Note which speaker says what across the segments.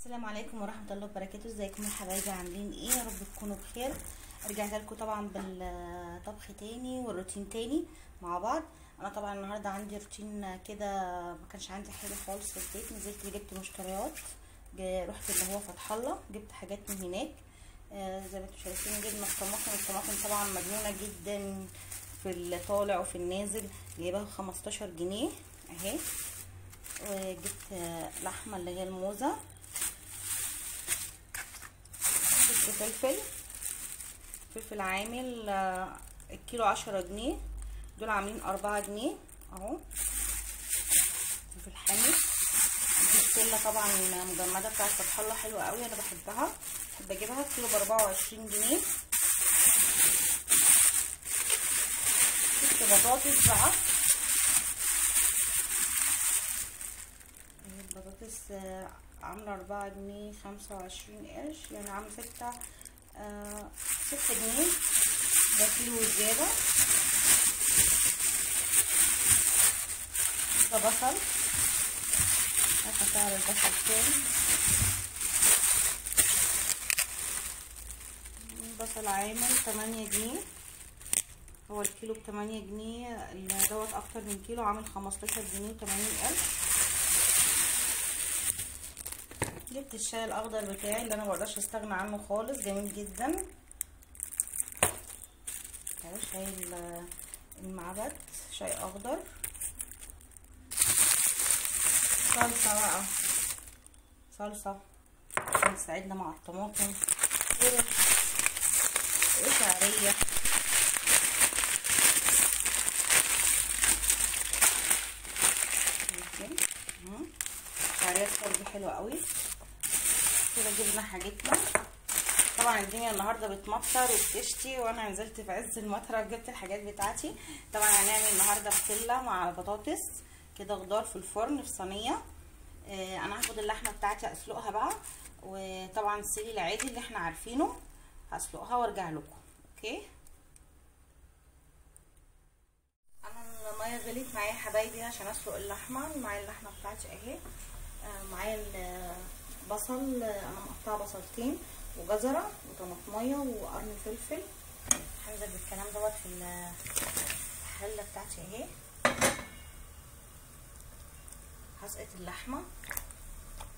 Speaker 1: السلام عليكم ورحمه الله وبركاته. ازيكم يا حبايبي؟ عاملين ايه؟ يا رب تكونوا بخير. رجعت لكم طبعا بالطبخ تاني والروتين تاني مع بعض. انا طبعا النهارده عندي روتين كده، ما كانش عندي حاجه خالص في البيت. نزلت جبت مشتريات، رحت اللي هو فتح الله، جبت حاجات من هناك. زي ما انتم شايفين جبنا الطماطم طبعا مجنونه جدا في الطالع وفي النازل، جايباها 15 جنيه اهي. وجبت لحمه اللي هي الموزه، جبت فلفل عامل الكيلو 10 جنيه، دول عاملين 4 جنيه اهو. فلفل حامي. البسله طبعا مجمده بتاعت فتح الله حلوه قوي، انا بحبها، بحب اجيبها كيلو ب 24 جنيه. جبت بطاطس بقى، البطاطس عامله 4 جنيه 25 قرش، يعني عامله 6 جنيه، ده كيلو زياده. ده بصل، عارفه سعر البصل كام؟ البصل عامل 8 جنيه، هو الكيلو ب 8 جنيه، دوت اكتر من كيلو عامل 15 جنيه و80 قرش. جبت الشاي الاخضر بتاعي اللي انا مبقدرش استغنى عنه خالص، جميل جدا اهو. شاي المعبد، شاي اخضر. صلصه بقى، صلصه عشان تساعدنا مع الطماطم، وشعريه. شعريه دي حلوه قوي كده. جبنا حاجتنا، طبعا الدنيا النهارده بتمطر وبتشتي، وانا نزلت في عز المطره وجبت الحاجات بتاعتي. طبعا هنعمل النهارده بسله مع بطاطس كده، خضار في الفرن في صينيه. انا هاخد اللحمه بتاعتي اسلقها بقى، وطبعا السلق العادي اللي احنا عارفينه هسلقها وارجع لكم. اوكي، انا الميه غليت معايا حبايبي عشان اسلق اللحمه. معايا اللحمه بتاعتي اهي، معايا البصل، انا مقطعه بصلتين وجزره وطماطميه وقرن فلفل. هنزل بالكلام دوت في الحله بتاعتي اهي. هسقط اللحمه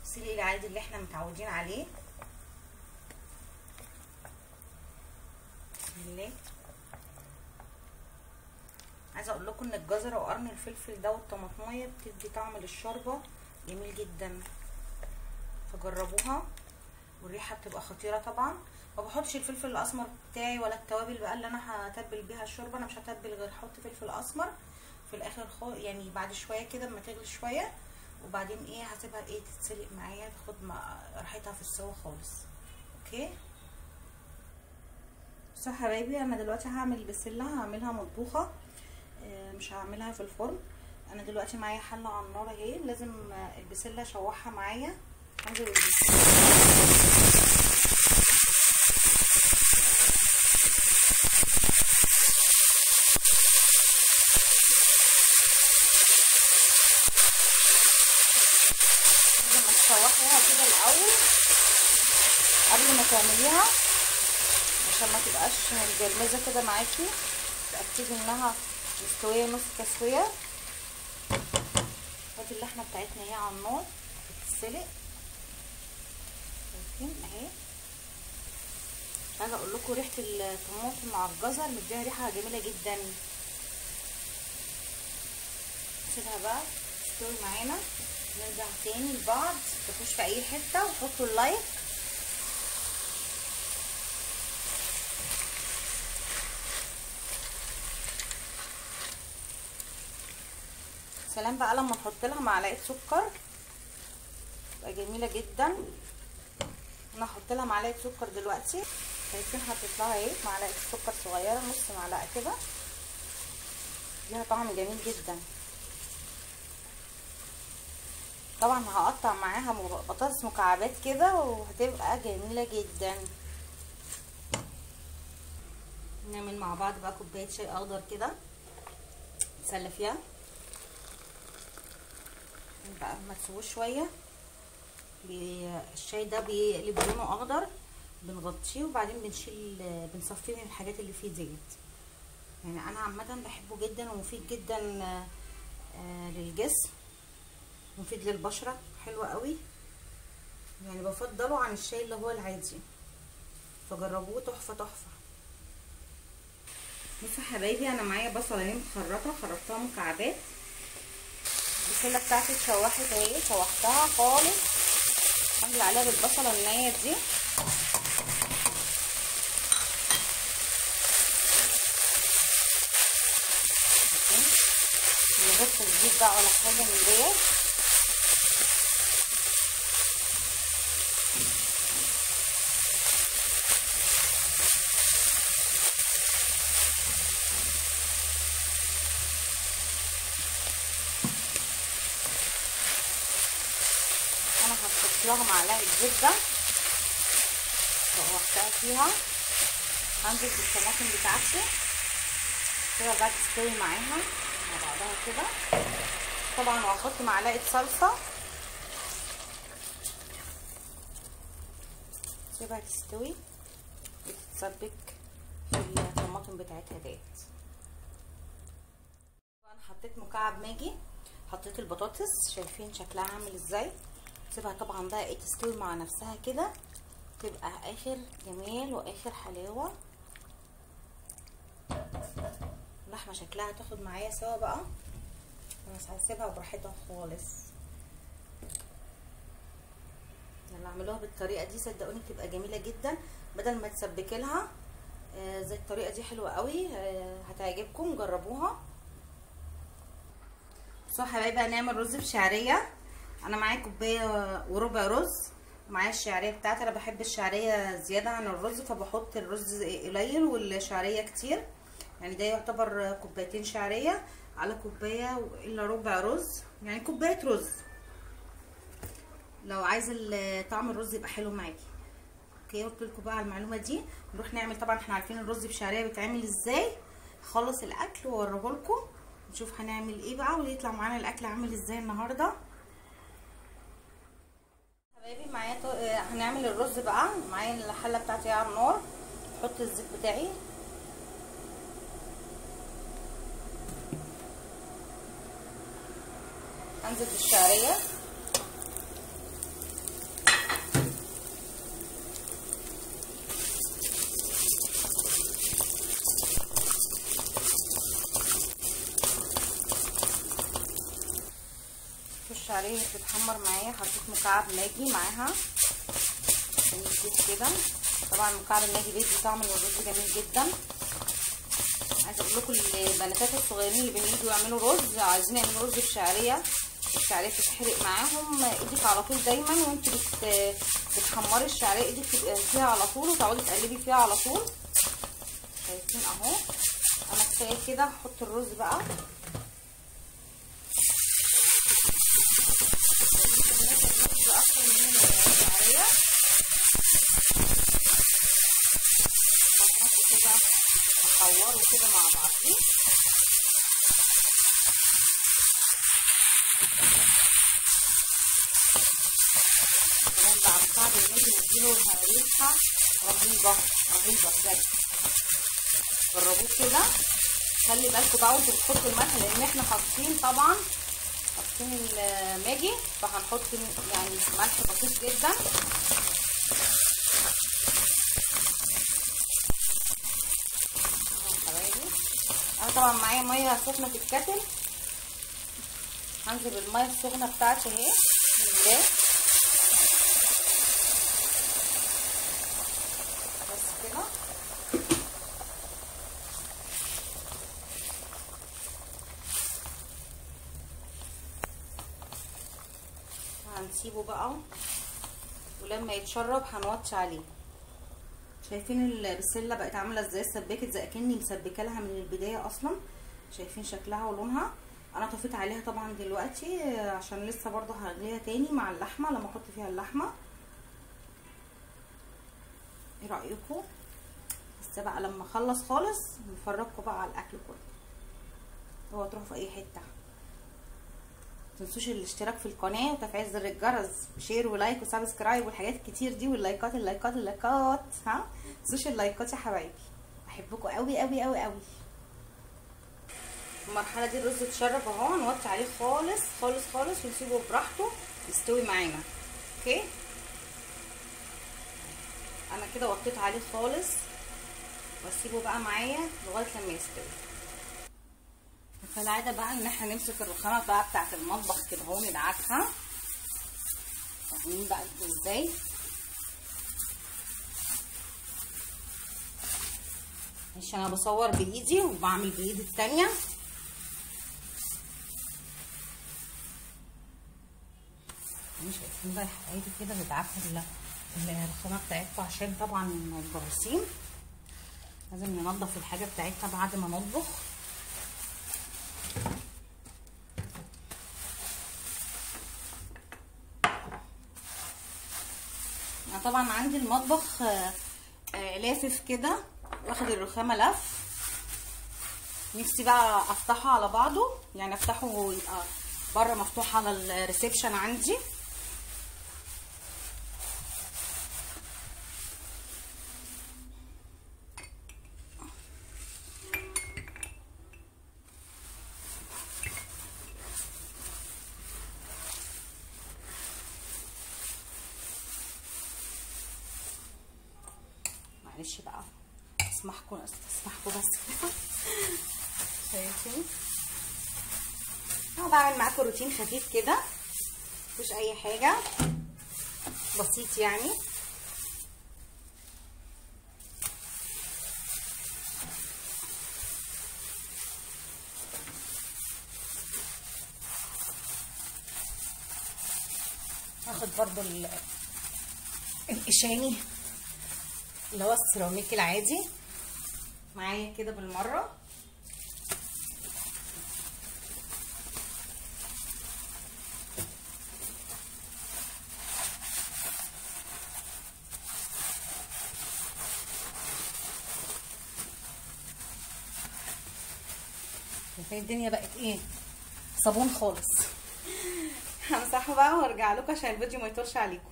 Speaker 1: السلق العادي اللي احنا متعودين عليه. بسم الله. عايزه اقول لكم ان الجزره وقرن الفلفل ده والطماطميه بتدي طعم للشوربه جميل جدا، فجربوها، والريحه بتبقى خطيره. طبعا ما بحطش الفلفل الاسمر بتاعي ولا التوابل بقى اللي انا هتبل بيها الشوربه، انا مش هتبل غير احط فلفل اسمر في الاخر يعني بعد شويه كده اما تغلي شويه، وبعدين هسيبها تتسلق معايا، تاخد راحتها في السوا خالص. اوكي، بصوا يا حبايبي، انا دلوقتي هعمل البسله، هعملها مطبوخه، مش هعملها في الفرن. انا دلوقتي معايا حله على النار اهي، لازم البسله اشوحها معايا. هنزل البسله تشوحيها كده الاول قبل ما تعمليها، عشان ما تبقاش مجمزه كده معاكي، تاكدي انها مستويه نص تسويه. ادي اللحمه بتاعتنا اهي على النار بتتسلق، شايفين اهي. مش عايزه اقول لكم ريحه الطماطم مع الجزر مديها ريحه جميله جدا. نسيبها بقى تستوي معانا، نرجع تاني لبعض. متروحوش في اي حته، وحطوا اللايك. سلام بقى لما نحط لها معلقه سكر، تبقى جميله جدا. انا هحط لها معلقه سكر دلوقتي، شايفين حطيت لها اهي معلقه سكر صغيره، نص معلقه كده، ليها طعم جميل جدا. طبعا هقطع معاها بطاطس مكعبات كده، وهتبقى جميله جدا. نعمل مع بعض بقى كوبايه شاي اخضر كده نتسلى فيها بقى، ما تسيبوش شويه الشاي ده بيقلب لونه اخضر، بنغطيه وبعدين بنصفيه من الحاجات اللي فيه ديت. يعني انا عامه بحبه جدا ومفيد جدا للجسم، مفيد للبشره، حلو قوي. يعني بفضله عن الشاي اللي هو العادي، فجربوه تحفه تحفه. بصوا يا حبايبي، انا معايا بصله اهي متخرطه، خرطتها مكعبات. البسله بتاعتي اتشوحت اهي، شوحتها خالص. هنزل عليها بالبصله النيه دي. نبص الزيت بقى ولا حاجه من ديت. انا حطيت لها معلقه زبده شوحتها فيها. هنزل بالطماطم بتاعتي كده بقى تستوي معاها مع بعضها كده طبعا، وهحط معلقه صلصه سيبها تستوي وتتسبك في الطماطم بتاعتها ديت. انا حطيت مكعب ماجي، حطيت البطاطس، شايفين شكلها عامل ازاي. سيبها طبعا بقى ايه تستوي مع نفسها كده، تبقى اخر جمال واخر حلاوه. اللحمه شكلها تاخد معايا سوا بقى، بس هسيبها براحتها خالص. يلا اعملوها بالطريقه دي، صدقوني بتبقى جميله جدا بدل ما تسبكي لها. زي الطريقه دي حلوه قوي، هتعجبكم، جربوها. بصوا يا حبايبي، هنعمل رز بشعريه. انا معايا كوبايه وربع رز، معايا الشعريه بتاعتي. انا بحب الشعريه زياده عن الرز، فبحط الرز قليل والشعريه كتير. يعني ده يعتبر كوبايتين شعريه على كوبايه الا ربع رز، يعني كوبايه رز لو عايز طعم الرز يبقى حلو معاكي. اوكي، قلت لكم بقى على المعلومه دي. نروح نعمل، طبعا احنا عارفين الرز بشعريه بيتعمل ازاي. خلص الاكل واوريه لكم، نشوف هنعمل ايه بقى ويطلع معانا الاكل عامل ازاي النهارده. حبايبي معايا هنعمل الرز بقى. معايا الحله بتاعتي على النار، احط الزيت بتاعي، انزل بالشعريه، الشعريه بتتحمر معايا. حطيت مكعب ماجي معاها عشان يديك كده. طبعا مكعب الماجي بيدي طعم الرز جميل جدا. عايزه اقول لكم البنات الصغيرين اللي بييجوا يعملوا رز، عايزين يعملوا رز بشعريه، الشعريه بتتحرق معاهم، ايدك على طول دايما وانت بتحمري الشعريه، ايدك تبقى فيها على طول وتقعدي تقلبي فيها على طول. شايفين اهو. انا كفايه كده، هحط الرز بقى. اكتر من الشعريه كده، احوره كده مع بعضيه. كمان بقى مكعب الماجي مديله ريحه رهيبه رهيبه بجد. جربوه كده. خلي بالكوا بقى وانتوا بتحطوا الملح، لان احنا حاطين طبعا الماجي، فهنحط يعني ملح بسيط جدا. انا طبعا معايا ميه سخنه في الكاتل، هنزل بالميه السخنه بتاعتي اهي بس كده. هنسيبه بقى، ولما يتشرب هنوطي عليه. شايفين البسله بقت عامله ازاي، اتسبكت زي اكني مسبكه لها من البدايه اصلا. شايفين شكلها ولونها. انا طفيت عليها طبعا دلوقتي عشان لسه برضه هغليها تاني مع اللحمه لما احط فيها اللحمه. ايه رايكم؟ لسه بقى لما اخلص خالص نفرجكم بقى على الاكل كله. اوعوا تروحوا في اي حته، متنسوش الاشتراك في القناه وتفعيل زر الجرس وشير ولايك وسبسكرايب والحاجات الكتير دي، واللايكات اللايكات اللايكات. ها متنسوش اللايكات يا حبايبي، بحبكم قوي قوي قوي قوي. المرحله دي الرز اتشرب اهو، نوطي عليه خالص خالص خالص ونسيبه براحته يستوي معانا. اوكي انا كده وطيت عليه خالص واسيبه بقى معايا لغايه لما يستوي. فالعاده بقى ان احنا نمسك الرخامه بقى بتاعه المطبخ كده اهو ندعكها. فاهمين بقى ازاي؟ ماشي انا بصور بايدي وبعمل بايدي التانيه. مش شايفين بقى يا حبايبي كده بدعكها الرخامه بتاعتكم عشان طبعا الجراثيم. لازم ننضف الحاجه بتاعتنا بعد ما نطبخ. انا طبعا عندي المطبخ لافف كده واخد الرخامه لف. نفسي بقى افتحه على بعضه، يعني افتحه ويبقى بره مفتوح على الريسبشن عندي. معلش بقى اسمحكم بس كده. شايفين انا بعمل معاكم روتين خفيف كده، مفيش اي حاجه، بسيط يعني. هاخد برضو الاشاني اللي هو السيراميك العادي معايا كده بالمره. الدنيا بقت ايه صابون خالص. همسحه بقى وارجع لكم عشان الفيديو ما يطولش عليكم.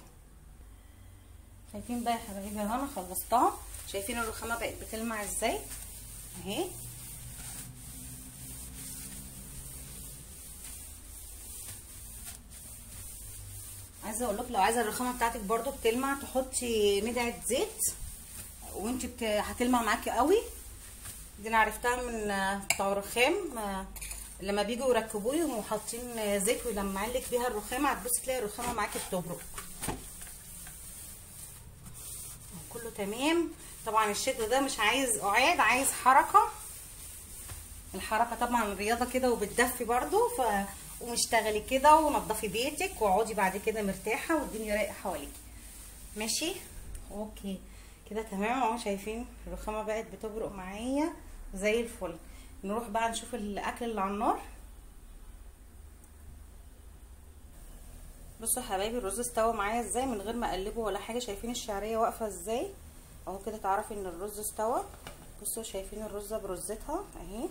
Speaker 1: شايفين بقى يا حبايبي انا خلصتها. شايفين الرخامه بقت بتلمع ازاي اهي. عايزه اقول لكم لو عايزه الرخامه بتاعتك برده بتلمع تحطي ندعه زيت وانت هتلمع معاكي قوي. دي انا عرفتها من بتوع الرخام لما بيجوا يركبوه يقوموا حاطين زيت ويلمع لك بيها الرخامه، هتبصي تلاقي الرخامه معاكي بتبرق. كله تمام. طبعا الشتا ده مش عايز قعاد، عايز حركه. الحركه طبعا رياضه كده وبتدفي برده. قومي اشتغلي كده ونضفي بيتك واقعدي بعد كده مرتاحه والدنيا رايقه حواليكي. ماشي اوكي كده تمام اهو. شايفين الرخامه بقت بتبرق معايا زي الفل. نروح بقى نشوف الاكل اللي على النار. بصوا يا حبايبي الرز استوى معايا ازاي من غير ما اقلبه ولا حاجه. شايفين الشعريه واقفه ازاي اهو كده تعرفي ان الرز استوى. بصوا شايفين الرزه برزتها اهي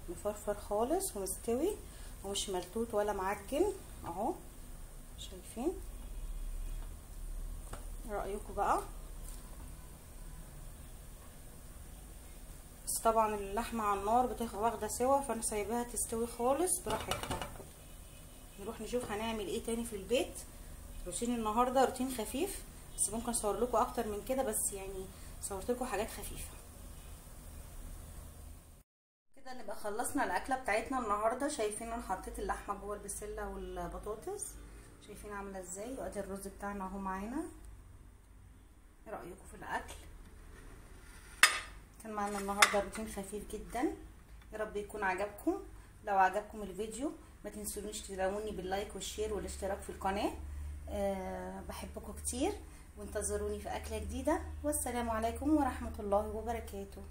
Speaker 1: مفرفر خالص ومستوي ومش ملتوت ولا معجن اهو. شايفين؟ رايكم بقى؟ بس طبعا اللحمه على النار بتاخد واخده سوا فانا سايباها تستوي خالص براحتها. نروح نشوف هنعمل ايه تاني في البيت. روتين النهارده روتين خفيف بس ممكن اصور لكم اكتر من كده، بس يعني صورت لكم حاجات خفيفه كده. نبقى خلصنا الاكله بتاعتنا النهارده. شايفين انا حطيت اللحمه جوه البسله والبطاطس. شايفين عامله ازاي؟ وادي الرز بتاعنا اهو معانا. ايه رايكم في الاكل؟ كان معانا النهارده روتين خفيف جدا. يا رب يكون عجبكم. لو عجبكم الفيديو ما تنسونيش تدعموني باللايك والشير والاشتراك في القناه. بحبكم كتير وانتظروني في اكله جديده. والسلام عليكم ورحمه الله وبركاته.